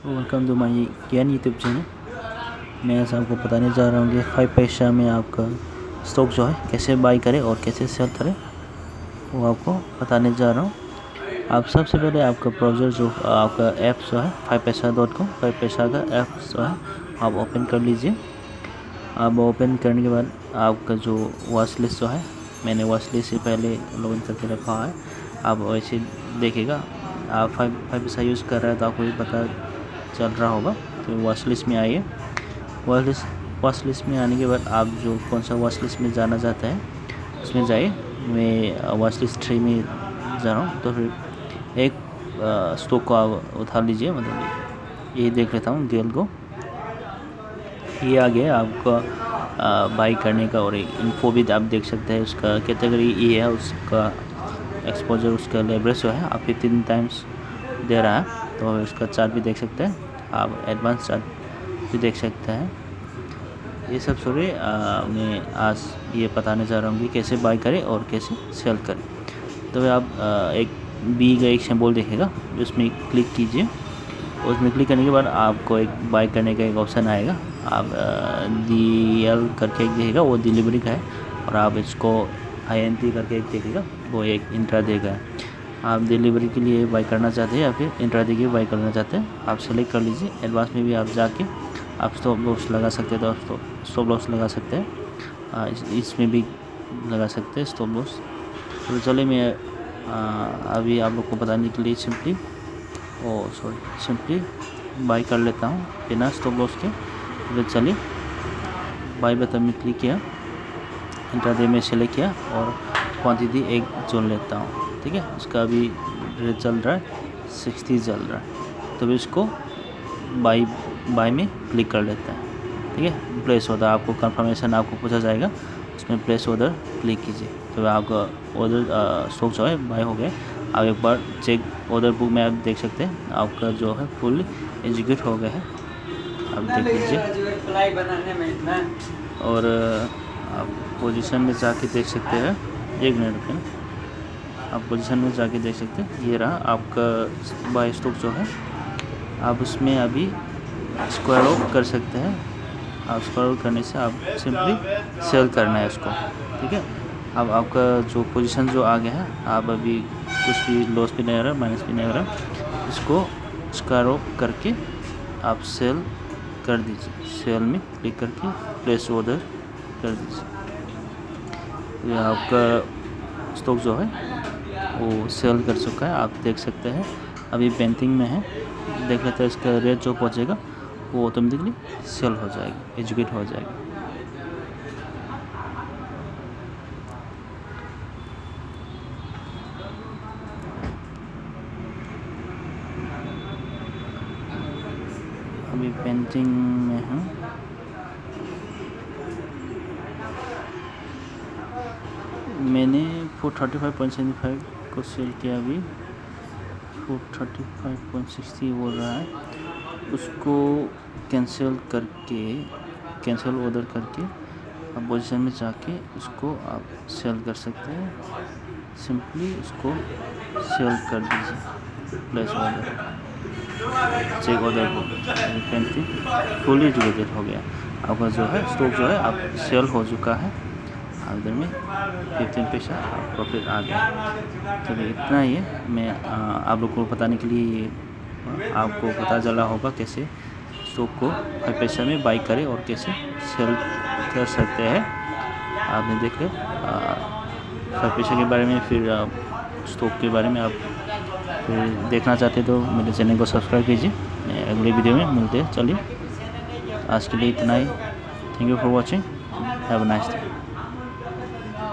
Welcome to my ज्ञान YouTube channel. मैं आज आपको बताने जा रहा हूँ कि 5 पैसा में आपका स्टॉक जो है कैसे बाई करें और कैसे सेल करें, वो आपको बताने जा रहा हूँ। आप सबसे पहले आपका ब्राउज़र जो आपका ऐप जो है 5paisa.com 5 पैसा का ऐप जो है आप ओपन कर लीजिए। आप ओपन करने के बाद आपका जो वॉच लिस्ट जो है, मैंने वॉच लिस्ट से पहले लॉगिन करके रखा है, आप वैसे देखिएगा। आप 5 पैसा यूज़ कर रहे हैं तो आपको भी पता चल रहा होगा। तो वॉच लिस्ट में आइए। वॉच लिस्ट में आने के बाद आप जो कौन सा वॉच लिस्ट में जाना चाहते हैं उसमें जाइए। मैं वॉच लिस्ट 3 में जा रहा हूँ, तो फिर एक स्टॉक को आप उठा लीजिए। मतलब ये देख लेता हूँ डेल को, ये आ गया आपका बाई करने का। और एक इन्फो भी आप देख सकते हैं, उसका कैटेगरी ये है, उसका एक्सपोजर, उसका लेवरेज जो है आप 15 टाइम्स दे रहा है। तो उसका चार्ट भी देख सकते हैं, आप एडवांस चार्ट भी देख सकते हैं। ये सब सॉरी मैं आज ये बताने जा रहा हूँ कि कैसे बाई करें और कैसे सेल करें। तो आप एक बी का एक सिंबल देखेगा, उसमें क्लिक कीजिए। उसमें क्लिक करने के बाद आपको एक बाई करने का एक ऑप्शन आएगा। आप DL करके एक देखेगा, वो डिलीवरी का है। और आप इसको INT करके एक देखेगा, वो एक इंट्राडे का है। आप डिलीवरी के लिए बाई करना चाहते हैं या फिर इंट्राडे के लिए बाई करना चाहते हैं, आप सेलेक्ट कर लीजिए। एडवांस में भी आप जाके आप स्टॉप लॉस लगा सकते हैं, तो स्टॉप लॉस लगा सकते हैं। इसमें भी लगा सकते हैं स्टॉप लॉस। तो चलिए मैं अभी आप लोग को बताने के लिए सिंपली बाई कर लेता हूँ बिना स्टॉप लॉस के। तो चलिए बाई बटन में क्लिक किया, इंट्राडे में सेलेक्ट किया और क्वांटिटी एक चुन लेता हूँ। ठीक है, उसका अभी रेट चल रहा है 60 चल रहा है। तो इसको बाई में क्लिक कर लेते हैं। ठीक है, प्लेस ऑर्डर आपको कंफर्मेशन आपको पूछा जाएगा, उसमें प्लेस ऑर्डर क्लिक कीजिए। तो आपका ऑर्डर स्टॉक जो है बाई हो गया। आप एक बार चेक ऑर्डर बुक में आप देख सकते हैं, आपका जो है फुल एग्जीक्यूट हो गया है, आप देख लीजिए। और आप पोजीशन में जाके देख सकते हैं, 1 मिनट रुकें, आप पोजीशन में जाके देख सकते हैं। ये रहा आपका बाई स्टॉक जो है, आप उसमें अभी स्क्वायर आउट कर सकते हैं। आप स्क्वायर आउट करने से आप सिंपली सेल करना है उसको। ठीक है, अब आपका जो पोजीशन जो आ गया है, आप अभी कुछ भी लॉस भी नहीं आ रहा, माइनस भी नहीं आ रहा, इसको स्क्वायर आउट करके आप सेल कर दीजिए। सेल में क्लिक करके प्लेस ऑर्डर कर दीजिए। ये आपका स्टॉक जो है वो सेल कर चुका है, आप देख सकते हैं। अभी पेंटिंग में है, देख लेते हैं। इसका रेट जो पहुंचेगा वो ऑटोमेटिकली सेल हो जाएगी, एजुकेट हो जाएगी। अभी पेंटिंग में है, मैंने 435.75 को सेल किया। अभी 435.60 बोल रहा है, उसको कैंसिल ऑर्डर करके आप पोजीशन में जाके उसको आप सेल कर सकते हैं। सिंपली उसको सेल कर दीजिए, प्लेस ऑर्डर, चेक ऑर्डर को। पेंटिंग फुली एजुकेटेड हो गया, आपका जो है स्टॉक जो है आप सेल हो चुका है। अंदर में 15 पैसा प्रॉफिट आ गया। चलिए इतना ही है। मैं आप लोग को बताने के लिए आपको पता चला होगा कैसे स्टॉक को 5 पैसा में बाई करें और कैसे सेल कर सकते हैं। आपने देख लिया 5 पैसा के बारे में। फिर स्टॉक के बारे में आप फिर देखना चाहते तो मेरे चैनल को सब्सक्राइब कीजिए। अगले वीडियो में मिलते हैं। चलिए आज के लिए इतना ही। Thank you for watching, have a nice day.